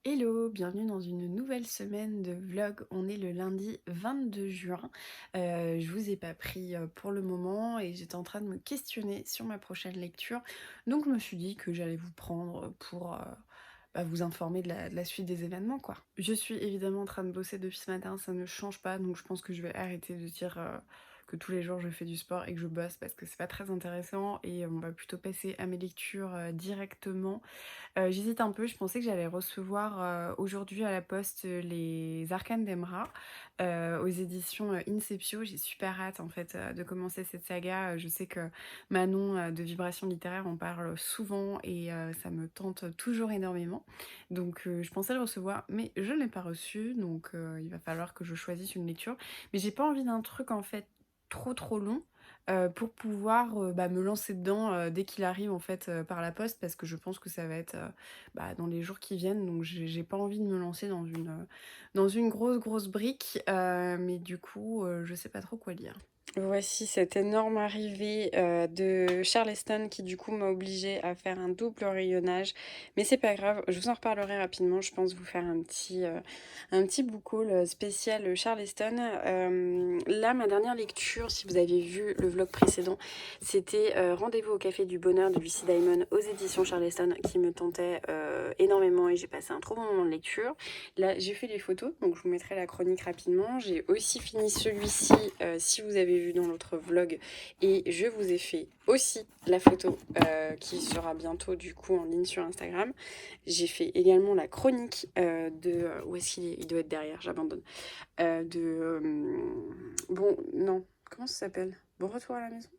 Hello, bienvenue dans une nouvelle semaine de vlog. On est le lundi 22 juin. Je vous ai pas pris pour le moment et j'étais en train de me questionner sur ma prochaine lecture. Donc je me suis dit que j'allais vous prendre pour vous informer de la suite des événements, quoi. Je suis évidemment en train de bosser depuis ce matin, ça ne change pas, donc je pense que je vais arrêter de dire que tous les jours je fais du sport et que je bosse parce que c'est pas très intéressant et on va plutôt passer à mes lectures directement. J'hésite un peu, je pensais que j'allais recevoir aujourd'hui à la poste les Arcanes d'Emra aux éditions Inceptio. J'ai super hâte en fait de commencer cette saga. Je sais que Manon de Vibration Littéraire en parle souvent et ça me tente toujours énormément. Donc je pensais le recevoir, mais je ne l'ai pas reçu, donc il va falloir que je choisisse une lecture. Mais j'ai pas envie d'un truc en fait trop long pour pouvoir me lancer dedans dès qu'il arrive en fait par la poste parce que je pense que ça va être dans les jours qui viennent, donc j'ai pas envie de me lancer dans une grosse brique, mais du coup je sais pas trop quoi lire. Voici cette énorme arrivée de Charleston qui du coup m'a obligée à faire un double rayonnage. Mais c'est pas grave, je vous en reparlerai rapidement. Je pense vous faire un petit book haul spécial Charleston. Là, ma dernière lecture, si vous avez vu le vlog précédent, c'était Rendez-vous au Café du Bonheur de Lucy Diamond aux éditions Charleston qui me tentait énormément et j'ai passé un trop bon moment de lecture. Là, j'ai fait les photos, donc je vous mettrai la chronique rapidement. J'ai aussi fini celui-ci, si vous avez vu dans l'autre vlog, et je vous ai fait aussi la photo qui sera bientôt du coup en ligne sur Instagram. J'ai fait également la chronique de... où est-ce qu'il est? Il doit être derrière, j'abandonne. Bon, non, comment ça s'appelle? Bon retour à la maison?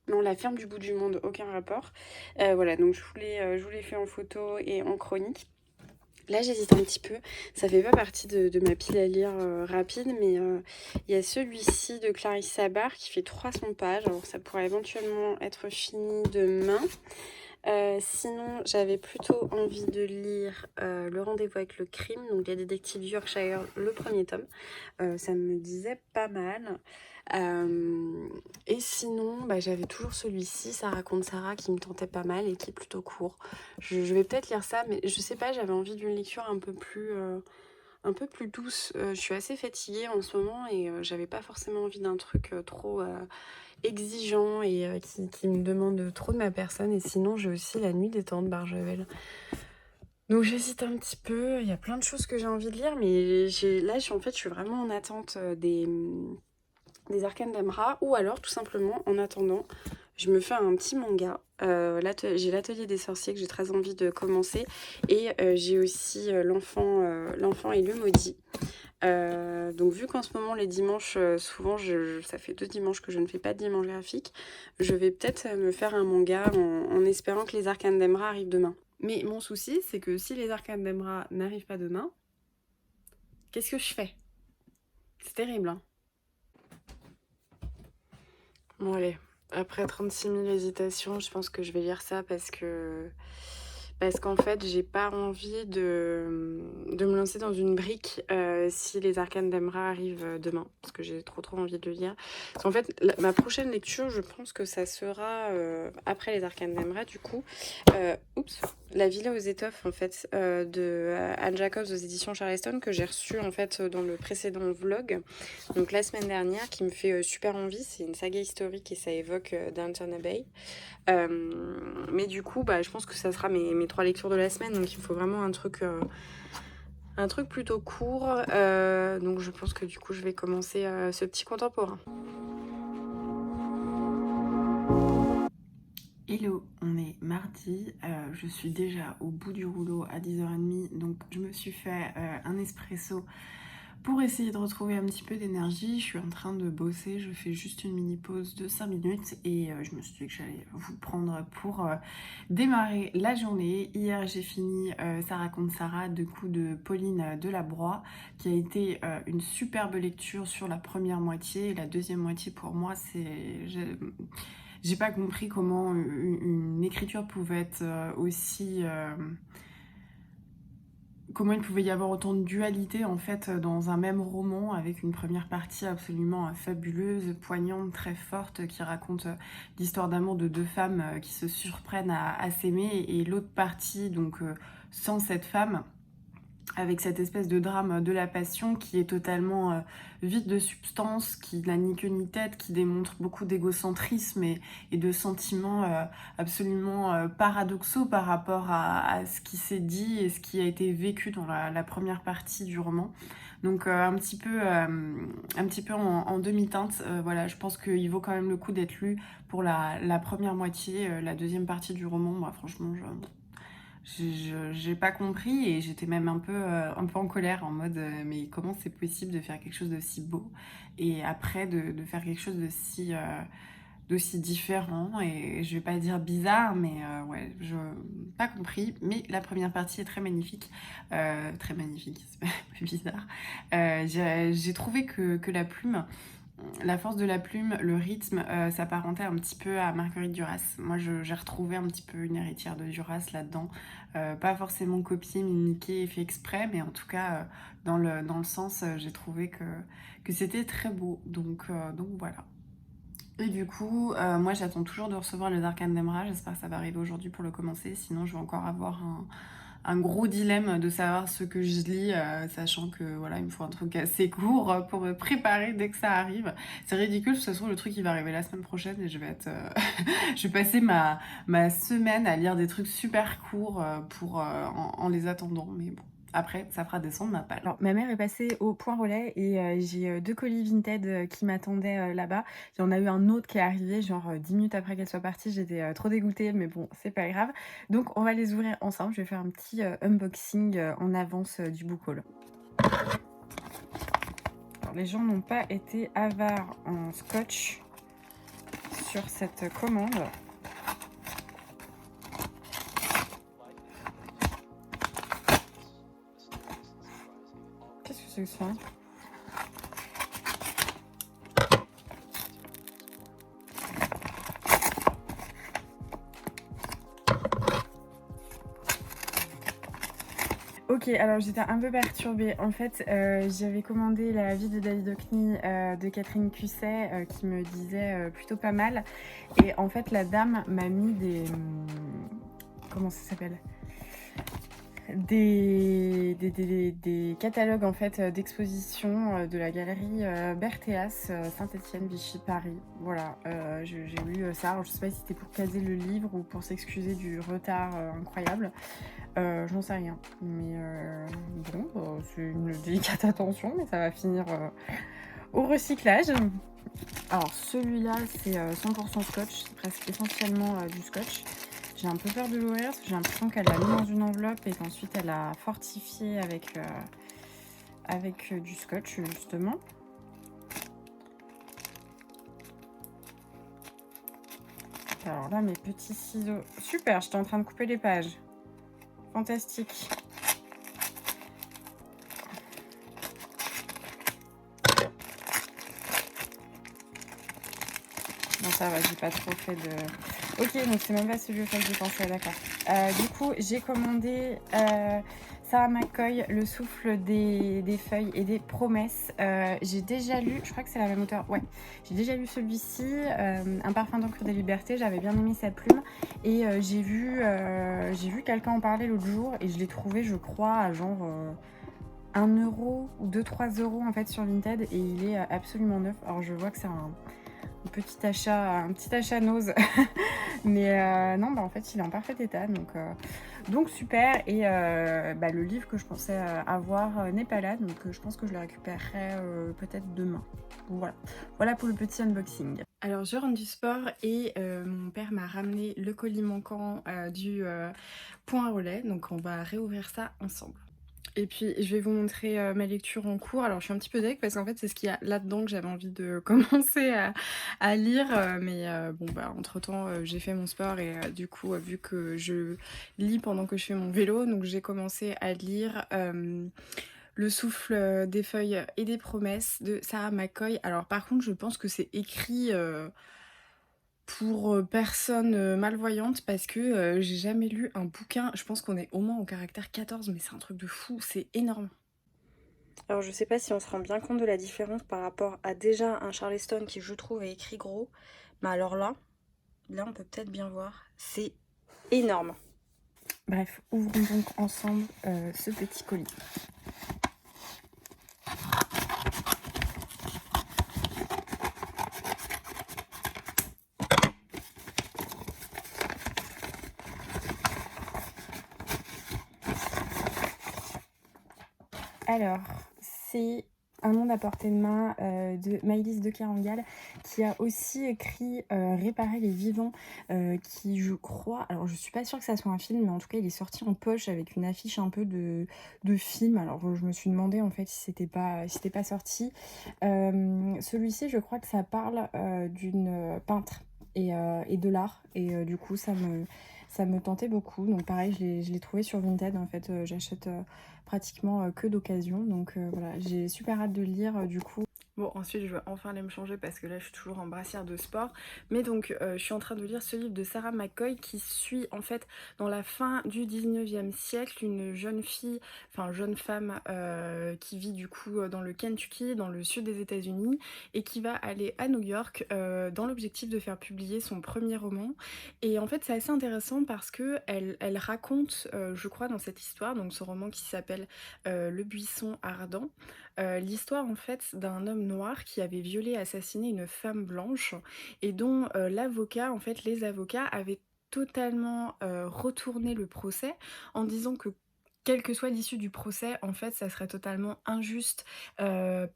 Non, la ferme du bout du monde, aucun rapport. Voilà, donc je vous l'ai fait en photo et en chronique. Là, j'hésite un petit peu. Ça fait pas partie de ma pile à lire rapide, mais il y a celui-ci de Clarisse Sabar qui fait 300 pages. Alors, ça pourrait éventuellement être fini demain. Sinon, j'avais plutôt envie de lire Le Rendez-vous avec le crime, donc les détectives Yorkshire, le premier tome. Ça me disait pas mal. Et sinon, j'avais toujours celui-ci, Ça raconte Sarah, qui me tentait pas mal et qui est plutôt court. Je vais peut-être lire ça, mais je sais pas, j'avais envie d'une lecture un peu plus douce. Je suis assez fatiguée en ce moment et j'avais pas forcément envie d'un truc trop exigeant et qui me demande trop de ma personne. Et sinon, j'ai aussi La Nuit des temps de Barjavel. Donc j'hésite un petit peu, il y a plein de choses que j'ai envie de lire, mais en fait, je suis vraiment en attente des Arcanes d'Emra, ou alors tout simplement en attendant je me fais un petit manga. J'ai l'atelier des sorciers que j'ai très envie de commencer, et j'ai aussi l'enfant et le maudit. Donc vu qu'en ce moment les dimanches souvent ça fait 2 dimanches que je ne fais pas de dimanche graphique, je vais peut-être me faire un manga en espérant que les Arcanes d'Emra arrivent demain. Mais mon souci, c'est que si les Arcanes d'Emra n'arrivent pas demain, qu'est-ce que je fais? C'est terrible, hein. Bon allez, après 36 000 hésitations, je pense que je vais lire ça parce qu'en fait, j'ai pas envie de me lancer dans une brique si les Arcanes d'Emra arrivent demain, parce que j'ai trop envie de le lire. Parce qu'en fait, ma prochaine lecture, je pense que ça sera après les Arcanes d'Emra, du coup. La Villa aux étoffes, en fait, de Anne Jacobs aux éditions Charleston, que j'ai reçue en fait dans le précédent vlog, donc la semaine dernière, qui me fait super envie. C'est une saga historique et ça évoque Downton Abbey. Mais du coup, je pense que ça sera mes 3 lectures de la semaine, donc il me faut vraiment un truc plutôt court. Donc je pense que du coup, je vais commencer ce petit contemporain. Hello, on est mardi, je suis déjà au bout du rouleau à 10h30, donc je me suis fait un espresso pour essayer de retrouver un petit peu d'énergie. Je suis en train de bosser, je fais juste une mini pause de 5 minutes et je me suis dit que j'allais vous prendre pour démarrer la journée. Hier j'ai fini Ça raconte Sarah de Pauline Delabroix, qui a été une superbe lecture sur la première moitié. La deuxième moitié pour moi j'ai pas compris comment une écriture pouvait être aussi... comment il pouvait y avoir autant de dualité en fait dans un même roman, avec une première partie absolument fabuleuse, poignante, très forte, qui raconte l'histoire d'amour de 2 femmes qui se surprennent à s'aimer, et l'autre partie donc sans cette femme, avec cette espèce de drame de la passion qui est totalement vide de substance, qui n'a ni queue ni tête, qui démontre beaucoup d'égocentrisme et de sentiments absolument paradoxaux par rapport à ce qui s'est dit et ce qui a été vécu dans la première partie du roman. Donc un petit peu en demi-teinte. Voilà, je pense qu'il vaut quand même le coup d'être lu pour la première moitié. La deuxième partie du roman, bah, franchement, j'ai pas compris et j'étais même un peu en colère en mode mais comment c'est possible de faire quelque chose de si beau et après de faire quelque chose d'aussi différent et je vais pas dire bizarre mais ouais je pas compris mais la première partie est très magnifique c'est pas bizarre. J'ai trouvé que la force de la plume, le rythme, s'apparentait un petit peu à Marguerite Duras. Moi, j'ai retrouvé un petit peu une héritière de Duras là-dedans. Pas forcément copié, mimiqué, fait exprès, mais en tout cas, dans le sens, j'ai trouvé que c'était très beau. Donc voilà. Et du coup, moi, j'attends toujours de recevoir le Dark d'Emra. J'espère que ça va arriver aujourd'hui pour le commencer. Sinon, je vais encore avoir un gros dilemme de savoir ce que je lis, sachant que voilà, il me faut un truc assez court pour me préparer dès que ça arrive. C'est ridicule, de toute façon, le truc il va arriver la semaine prochaine et je vais être, je vais passer ma semaine à lire des trucs super courts en les attendant. Mais bon, après, ça fera descendre ma palle. Alors, ma mère est passée au point relais et j'ai 2 colis Vinted qui m'attendaient là-bas. Il y en a eu un autre qui est arrivé genre 10 minutes après qu'elle soit partie. J'étais trop dégoûtée, mais bon, c'est pas grave. Donc, on va les ouvrir ensemble. Je vais faire un petit unboxing en avance du book haul. Alors, les gens n'ont pas été avares en scotch sur cette commande. Qu'est-ce que c'est que ça ? Ok, alors j'étais un peu perturbée. En fait, j'avais commandé La vie de David Hockney de Catherine Cusset qui me disait plutôt pas mal. Et en fait, la dame m'a mis des... comment ça s'appelle ? Des catalogues en fait d'exposition de la galerie Berthéas, Saint-Étienne, Vichy, Paris. Voilà, j'ai lu ça. Alors, je sais pas si c'était pour caser le livre ou pour s'excuser du retard incroyable. J'en sais rien. Mais bon, c'est une délicate attention, mais ça va finir au recyclage. Alors celui-là, c'est 100% scotch, c'est presque essentiellement du scotch. J'ai un peu peur de l'ouvrir parce que j'ai l'impression qu'elle l'a mis dans une enveloppe et qu'ensuite elle a fortifié avec du scotch justement. Alors là, mes petits ciseaux. Super, j'étais en train de couper les pages. Fantastique. Non, ça va, j'ai pas trop fait de... Ok, donc c'est même pas celui auquel j'ai pensé, d'accord. Du coup, j'ai commandé Sarah McCoy, Le souffle des feuilles et des promesses. J'ai déjà lu, je crois que c'est la même auteure, ouais. J'ai déjà lu celui-ci, Un parfum d'encre des libertés, j'avais bien aimé sa plume. Et j'ai vu quelqu'un en parler l'autre jour et je l'ai trouvé, je crois, à genre 1 euro ou 2-3 euros en fait sur Vinted et il est absolument neuf. Alors je vois que c'est un petit achat nose. Mais non, bah en fait, il est en parfait état. Donc super. Et le livre que je pensais avoir n'est pas là. Donc je pense que je le récupérerai peut-être demain. Voilà pour le petit unboxing. Alors je rentre du sport et mon père m'a ramené le colis manquant du point relais. Donc on va réouvrir ça ensemble. Et puis je vais vous montrer ma lecture en cours. Alors je suis un petit peu deg parce qu'en fait c'est ce qu'il y a là-dedans que j'avais envie de commencer à lire. Entre temps j'ai fait mon sport et du coup vu que je lis pendant que je fais mon vélo, donc j'ai commencé à lire Le souffle des feuilles et des promesses de Sarah McCoy. Alors par contre je pense que c'est écrit... pour personnes malvoyantes parce que j'ai jamais lu un bouquin, je pense qu'on est au moins au caractère 14, mais c'est un truc de fou, c'est énorme. Alors je sais pas si on se rend bien compte de la différence par rapport à déjà un Charleston qui je trouve est écrit gros, mais alors là on peut peut-être bien voir, c'est énorme. Bref, ouvrons donc ensemble ce petit colis. Alors, c'est Un monde à portée de main de Maëlys de Kerangal, qui a aussi écrit Réparer les vivants, qui je crois, alors je suis pas sûre que ça soit un film, mais en tout cas il est sorti en poche avec une affiche un peu de film. Alors je me suis demandé en fait si c'était pas sorti. Celui-ci, je crois que ça parle d'une peintre et de l'art, et du coup ça me tentait beaucoup. Donc pareil, je l'ai trouvé sur Vinted en fait. J'achète pratiquement que d'occasion. Donc voilà, j'ai super hâte de le lire du coup. Bon, ensuite, je vais enfin aller me changer parce que là, je suis toujours en brassière de sport. Mais donc, je suis en train de lire ce livre de Sarah McCoy qui suit, en fait, dans la fin du 19e siècle, une jeune fille, enfin, jeune femme qui vit, du coup, dans le Kentucky, dans le sud des États-Unis, et qui va aller à New York dans l'objectif de faire publier son premier roman. Et en fait, c'est assez intéressant parce que elle raconte, je crois, dans cette histoire, donc ce roman qui s'appelle Le buisson ardent, l'histoire en fait d'un homme noir qui avait violé et assassiné une femme blanche et dont l'avocat, en fait les avocats avaient totalement retourné le procès en disant que quelle que soit l'issue du procès, en fait, ça serait totalement injuste,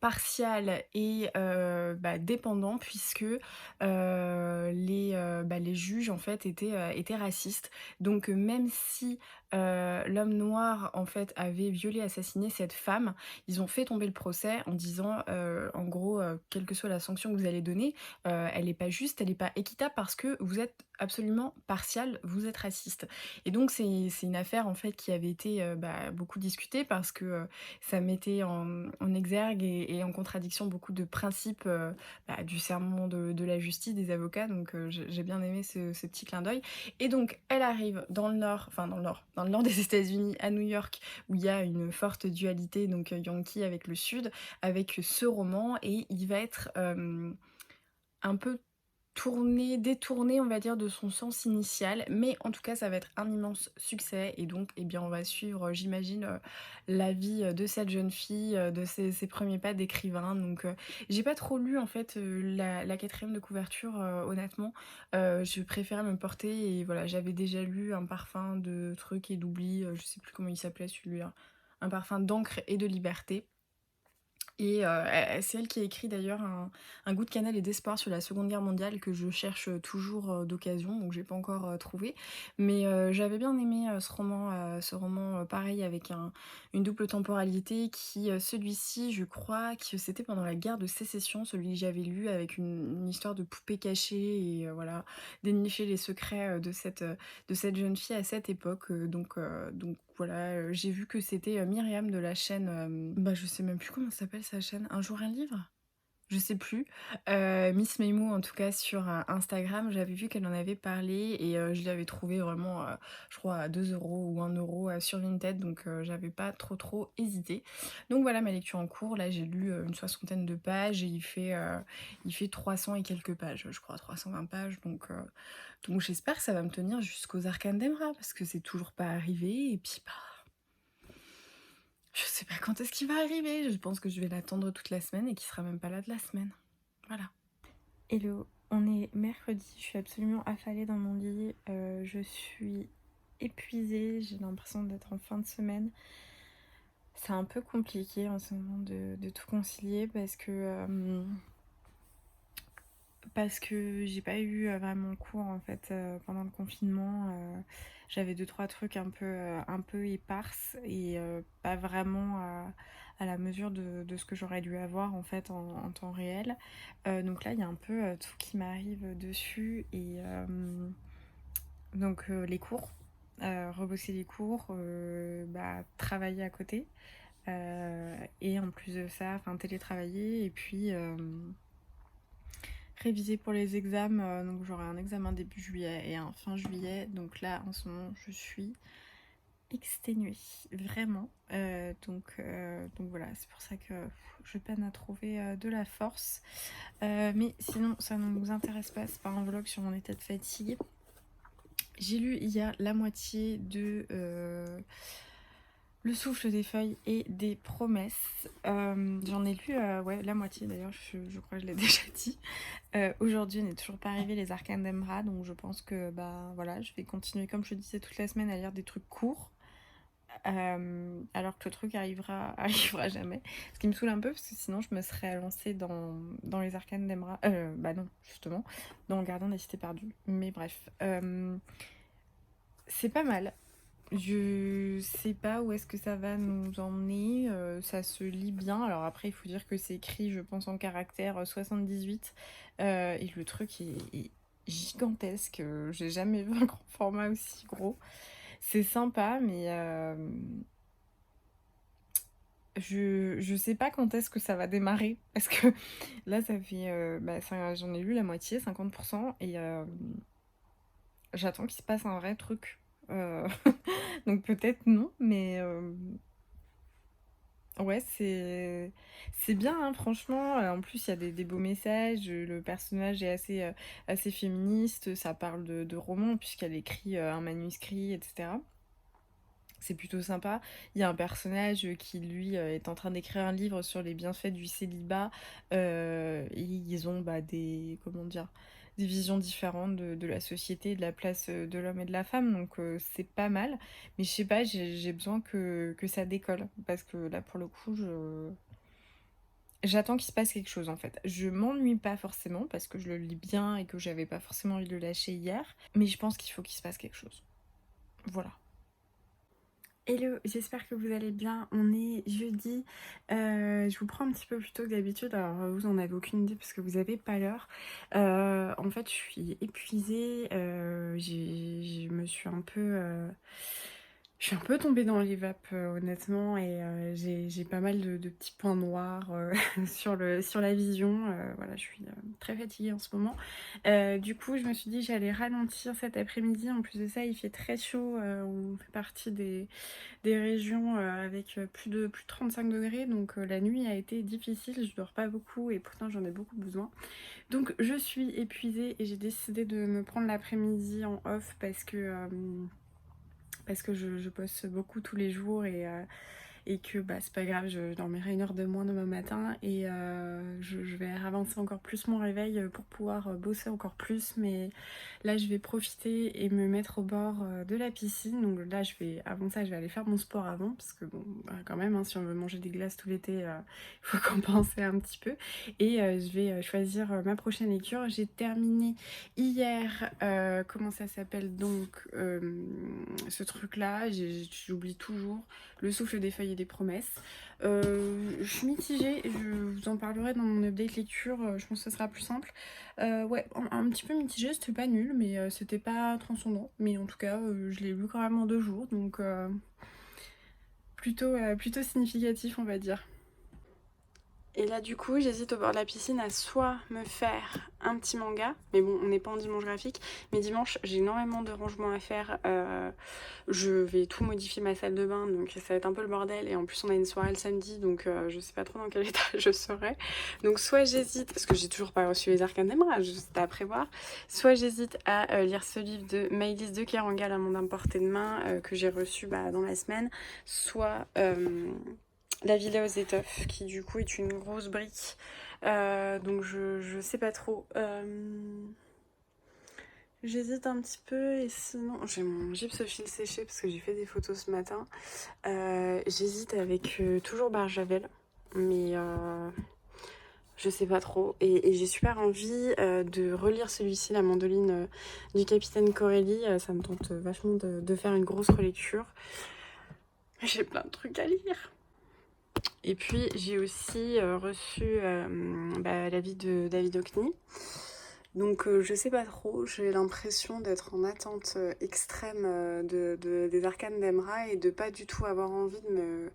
partial et dépendant puisque les juges, en fait, étaient racistes. Donc, même si l'homme noir, en fait, avait violé, assassiné cette femme, ils ont fait tomber le procès en disant, en gros, quelle que soit la sanction que vous allez donner, elle n'est pas juste, elle n'est pas équitable parce que vous êtes absolument partial, vous êtes raciste. Et donc c'est une affaire en fait qui avait été beaucoup discutée parce que ça mettait en exergue et en contradiction beaucoup de principes du serment de la justice, des avocats. Donc j'ai bien aimé ce petit clin d'œil. Et donc elle arrive dans le nord, enfin dans le nord des États-Unis, à New York, où il y a une forte dualité, donc Yankee avec le sud, avec ce roman, et il va être un peu détourné, on va dire, de son sens initial, mais en tout cas, ça va être un immense succès, et donc, eh bien, on va suivre, j'imagine, la vie de cette jeune fille, de ses premiers pas d'écrivain. Donc, j'ai pas trop lu, en fait, la quatrième de couverture, honnêtement. Je préférais me porter, et voilà, j'avais déjà lu Un parfum de trucs et d'oubli, je sais plus comment il s'appelait celui-là, Un parfum d'encre et de liberté. Et c'est elle qui a écrit d'ailleurs un goût de cannelle et d'espoir sur la Seconde Guerre mondiale que je cherche toujours d'occasion, donc j'ai pas encore trouvé. Mais j'avais bien aimé ce roman pareil avec une double temporalité qui, celui-ci, je crois que c'était pendant la guerre de sécession, celui que j'avais lu avec une histoire de poupée cachée et voilà, dénicher les secrets de cette jeune fille à cette époque. Donc voilà, j'ai vu que c'était Myriam de la chaîne, je sais même plus comment s'appelle sa chaîne, Un jour un livre? Je sais plus. Miss Meimou en tout cas sur Instagram, j'avais vu qu'elle en avait parlé et je l'avais trouvé vraiment, je crois à 2 € ou 1 € sur Vinted, donc j'avais pas trop hésité. Donc voilà ma lecture en cours, là j'ai lu une soixantaine de pages et il fait 300 et quelques pages, je crois 320 pages, donc j'espère que ça va me tenir jusqu'aux Arcanes d'Emra parce que c'est toujours pas arrivé et puis je sais pas quand est-ce qu'il va arriver. Je pense que je vais l'attendre toute la semaine et qu'il sera même pas là de la semaine. Voilà. Hello, on est mercredi, je suis absolument affalée dans mon lit, je suis épuisée, j'ai l'impression d'être en fin de semaine. C'est un peu compliqué en ce moment de tout concilier parce que j'ai pas eu vraiment cours en fait pendant le confinement. J'avais 2-3 trucs un peu éparses et pas vraiment à la mesure de ce que j'aurais dû avoir en fait en temps réel. Donc là il y a un peu tout qui m'arrive dessus et donc les cours, rebosser les cours, travailler à côté. Et en plus de ça, enfin télétravailler et puis réviser pour les examens. Donc j'aurai un examen début juillet et un fin juillet. Donc là en ce moment je suis exténuée, vraiment. Donc voilà, c'est pour ça que je peine à trouver de la force. Mais sinon ça ne nous intéresse pas, c'est pas un vlog sur mon état de fatigue. J'ai lu hier la moitié de Le souffle des feuilles et des promesses. J'en ai lu ouais, la moitié d'ailleurs, je crois que je l'ai déjà dit. Aujourd'hui, on n'est toujours pas arrivé les arcanes d'Emra, donc je pense que bah voilà, je vais continuer comme je te disais toute la semaine à lire des trucs courts. Alors que le truc arrivera jamais. Ce qui me saoule un peu parce que sinon je me serais lancée dans les arcanes d'Emra. Bah non, justement, dans le gardien des cités perdues. Mais bref, c'est pas mal. Je sais pas où est-ce que ça va nous emmener. Ça se lit bien. Alors après, il faut dire que c'est écrit, je pense, en caractère 78. Et le truc est gigantesque. J'ai jamais vu un grand format aussi gros. C'est sympa, mais je sais pas quand est-ce que ça va démarrer. Parce que là, ça fait... j'en ai lu la moitié, 50%. Et j'attends qu'il se passe un vrai truc. Donc peut-être non, mais ouais, c'est bien, hein, franchement. En plus, il y a des beaux messages. Le personnage est assez féministe. Ça parle de romans, puisqu'elle écrit un manuscrit, etc. C'est plutôt sympa. Il y a un personnage qui, lui, est en train d'écrire un livre sur les bienfaits du célibat. Et ils ont comment dire, des visions différentes de la société, et de la place de l'homme et de la femme. Donc c'est pas mal. Mais je sais pas, j'ai besoin que ça décolle. Parce que là, pour le coup, j'attends qu'il se passe quelque chose en fait. Je m'ennuie pas forcément parce que je le lis bien et que j'avais pas forcément envie de le lâcher hier. Mais je pense qu'il faut qu'il se passe quelque chose. Voilà. Hello, j'espère que vous allez bien. On est jeudi. Je vous prends un petit peu plus tôt que d'habitude. Alors, vous en avez aucune idée parce que vous avez pas l'heure. En fait, je suis épuisée. Je me suis un peu... Je suis un peu tombée dans les vapes, honnêtement, et j'ai pas mal de petits points noirs sur la vision. Voilà, je suis très fatiguée en ce moment. Du coup, je me suis dit que j'allais ralentir cet après-midi. En plus de ça, il fait très chaud. On fait partie des régions avec plus de 35 degrés. Donc la nuit a été difficile. Je dors pas beaucoup et pourtant j'en ai beaucoup besoin. Donc je suis épuisée et j'ai décidé de me prendre l'après-midi en off parce que je bosse beaucoup tous les jours et que bah, c'est pas grave, je dormirai 1 heure de moins demain matin et je vais avancer encore plus mon réveil pour pouvoir bosser encore plus. Mais là, je vais profiter et me mettre au bord de la piscine. Donc là, avant ça, je vais aller faire mon sport avant parce que bon, bah, quand même, hein, si on veut manger des glaces tout l'été, il faut compenser un petit peu. Et je vais choisir ma prochaine lecture. J'ai terminé hier, comment ça s'appelle donc, ce truc-là, j'oublie toujours. Le souffle des feuilles et des promesses. Je suis mitigée, je vous en parlerai dans mon update lecture, je pense que ce sera plus simple. Ouais, un petit peu mitigée, c'était pas nul, mais c'était pas transcendant. Mais en tout cas, je l'ai lu quand même en 2 jours, donc plutôt significatif, on va dire. Et là, du coup, j'hésite au bord de la piscine à soit me faire un petit manga, mais bon, on n'est pas en dimanche graphique, mais dimanche, j'ai énormément de rangements à faire. Je vais tout modifier ma salle de bain, donc ça va être un peu le bordel. Et en plus, on a une soirée le samedi, donc je sais pas trop dans quel état je serai. Donc soit j'hésite, parce que j'ai toujours pas reçu les arcanes d'Emra, juste à prévoir, soit j'hésite à lire ce livre de Maëlys de Kerangal, Un monde à portée de main, que j'ai reçu dans la semaine, soit... La Villa aux étoffes, qui du coup est une grosse brique. Donc je sais pas trop. J'hésite un petit peu et sinon... J'ai mon gypsophile séché parce que j'ai fait des photos ce matin. J'hésite avec toujours Barjavel. Mais je sais pas trop. Et j'ai super envie de relire celui-ci, La mandoline du capitaine Corelli. Ça me tente vachement de faire une grosse relecture. J'ai plein de trucs à lire. Et puis j'ai aussi reçu l'avis de David Hockney. Donc je sais pas trop, j'ai l'impression d'être en attente extrême des arcanes d'Emra et de pas du tout avoir envie de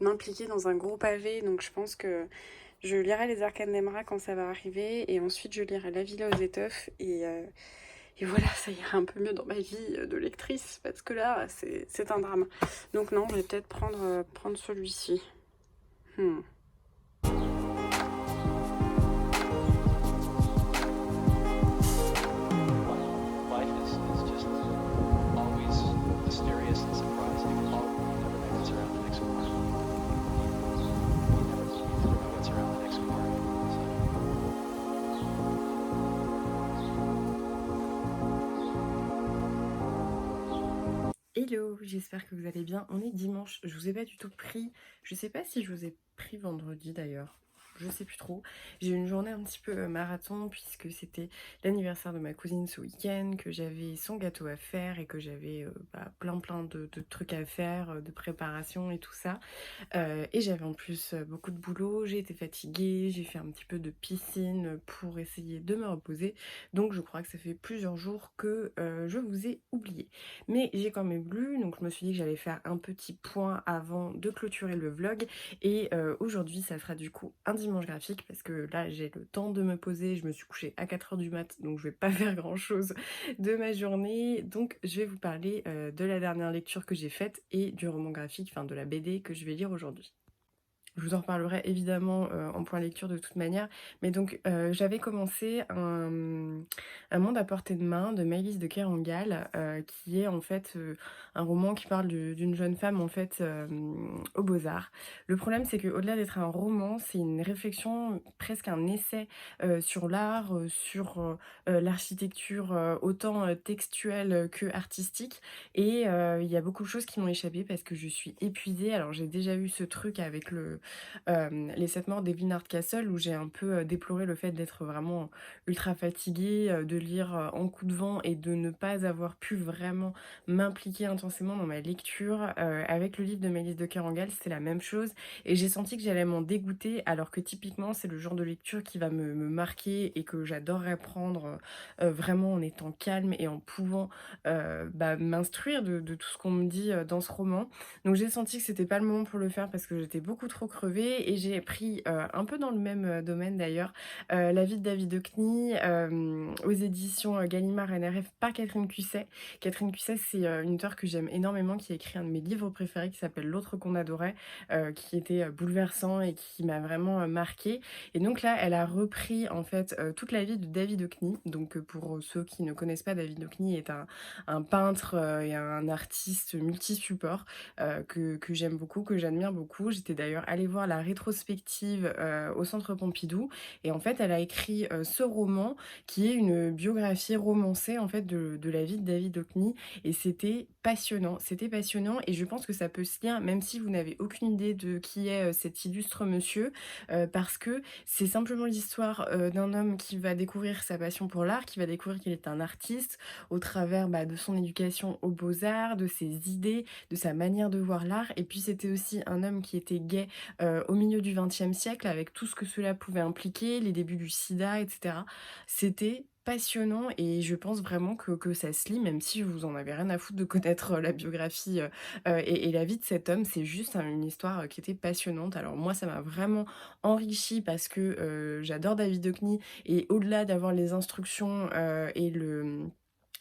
m'impliquer dans un gros pavé. Donc je pense que je lirai les arcanes d'Emra quand ça va arriver et ensuite je lirai La Villa aux étoffes et voilà, ça ira un peu mieux dans ma vie de lectrice parce que là c'est un drame. Donc non, je vais peut-être prendre celui-ci. Hello, j'espère que vous allez bien. On est dimanche, je vous ai pas du tout pris, je sais pas si je vous ai pris vendredi d'ailleurs, je sais plus trop. J'ai eu une journée un petit peu marathon puisque c'était l'anniversaire de ma cousine ce week-end, que j'avais son gâteau à faire et que j'avais plein de trucs à faire, de préparation et tout ça. Et j'avais en plus beaucoup de boulot, j'ai été fatiguée, j'ai fait un petit peu de piscine pour essayer de me reposer. Donc je crois que ça fait plusieurs jours que je vous ai oublié. Mais j'ai quand même lu, donc je me suis dit que j'allais faire un petit point avant de clôturer le vlog. Et aujourd'hui ça sera du coup un dimanche graphique parce que là j'ai le temps de me poser, je me suis couchée à 4 heures du mat, donc je vais pas faire grand chose de ma journée. Donc je vais vous parler de la dernière lecture que j'ai faite et du roman graphique, enfin de la BD que je vais lire aujourd'hui. Je vous en reparlerai évidemment en point lecture de toute manière. Mais donc j'avais commencé un monde à portée de main de Maëlys de Kerangal, qui est en fait un roman qui parle d'une jeune femme en fait aux Beaux-Arts. Le problème c'est qu'au-delà d'être un roman, c'est une réflexion, presque un essai sur l'art, sur l'architecture autant textuelle que artistique. Et il y a beaucoup de choses qui m'ont échappé parce que je suis épuisée. Alors j'ai déjà eu ce truc avec Les 7 morts d'Evelyn Hardcastle où j'ai un peu déploré le fait d'être vraiment ultra fatiguée, de lire en coup de vent et de ne pas avoir pu vraiment m'impliquer intensément dans ma lecture. Avec le livre de Maëlys de Kerangal, c'est la même chose et j'ai senti que j'allais m'en dégoûter alors que typiquement c'est le genre de lecture qui va me marquer et que j'adorerais prendre vraiment en étant calme et en pouvant m'instruire de tout ce qu'on me dit dans ce roman. Donc j'ai senti que c'était pas le moment pour le faire parce que j'étais beaucoup trop crevée et j'ai pris un peu dans le même domaine d'ailleurs La vie de David Hockney aux éditions Gallimard NRF par Catherine Cusset. Catherine Cusset, c'est une auteure que j'aime énormément qui a écrit un de mes livres préférés qui s'appelle L'autre qu'on adorait, qui était bouleversant et qui m'a vraiment marquée. Et donc là, elle a repris en fait toute la vie de David Hockney. Donc pour ceux qui ne connaissent pas, David Hockney est un peintre et un artiste multi-support que j'aime beaucoup, que j'admire beaucoup. J'étais d'ailleurs allée voir la rétrospective au Centre Pompidou et en fait elle a écrit ce roman qui est une biographie romancée en fait de la vie de David Hockney et c'était passionnant et je pense que ça peut se lire même si vous n'avez aucune idée de qui est cet illustre monsieur parce que c'est simplement l'histoire d'un homme qui va découvrir sa passion pour l'art, qui va découvrir qu'il est un artiste au travers de son éducation aux beaux-arts, de ses idées, de sa manière de voir l'art. Et puis c'était aussi un homme qui était gay au milieu du XXe siècle, avec tout ce que cela pouvait impliquer, les débuts du sida, etc. C'était passionnant et je pense vraiment que ça se lit, même si vous en avez rien à foutre de connaître la biographie et la vie de cet homme, c'est juste une histoire qui était passionnante. Alors moi, ça m'a vraiment enrichie parce que j'adore David Hockney et au-delà d'avoir les instructions et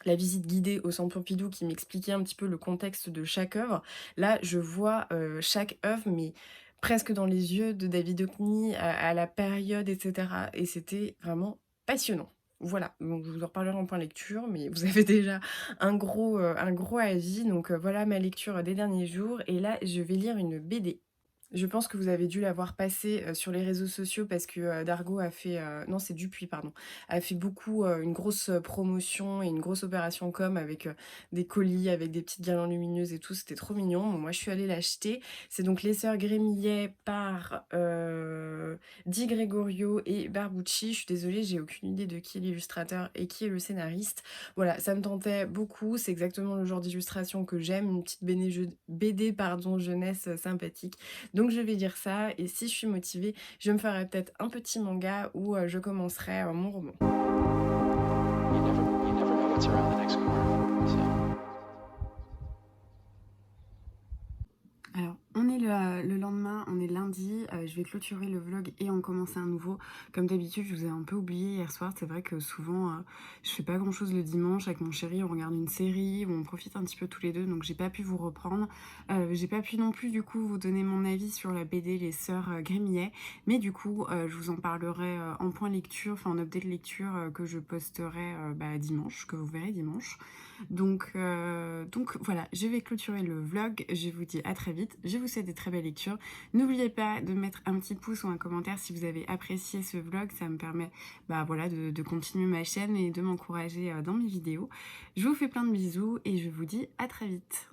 la visite guidée au Centre Pompidou qui m'expliquait un petit peu le contexte de chaque œuvre. Là, je vois chaque œuvre, mais presque dans les yeux de David Hockney, à la période, etc. Et c'était vraiment passionnant. Voilà, donc je vous en reparlerai en point lecture, mais vous avez déjà un gros avis. Donc voilà ma lecture des derniers jours. Et là, je vais lire une BD. Je pense que vous avez dû la voir passer sur les réseaux sociaux parce que Dargo a fait, non c'est Dupuis pardon, a fait beaucoup une grosse promotion et une grosse opération com avec des colis, avec des petites guirlandes lumineuses et tout, c'était trop mignon. Bon, moi je suis allée l'acheter. C'est donc Les Sœurs Grémillet par Di Gregorio et Barbucci. Je suis désolée, j'ai aucune idée de qui est l'illustrateur et qui est le scénariste. Voilà, ça me tentait beaucoup, c'est exactement le genre d'illustration que j'aime, une petite BD jeunesse sympathique. Donc je vais dire ça et si je suis motivée, je me ferai peut-être un petit manga où je commencerai mon roman. You never know what's around the next corner. So. Alors, on est le lendemain, on est lundi, je vais clôturer le vlog et en commencer un nouveau. Comme d'habitude, je vous ai un peu oublié hier soir, c'est vrai que souvent je fais pas grand chose le dimanche avec mon chéri, on regarde une série, où on profite un petit peu tous les deux, donc j'ai pas pu vous reprendre. J'ai pas pu non plus du coup vous donner mon avis sur la BD Les Sœurs Grémillet, mais du coup je vous en parlerai en point lecture, enfin en update lecture que je posterai dimanche, que vous verrez dimanche. Donc voilà, je vais clôturer le vlog, je vous dis à très vite, je vous souhaite de très belles lectures. N'oubliez pas de mettre un petit pouce ou un commentaire si vous avez apprécié ce vlog, ça me permet de continuer ma chaîne et de m'encourager dans mes vidéos. Je vous fais plein de bisous et je vous dis à très vite.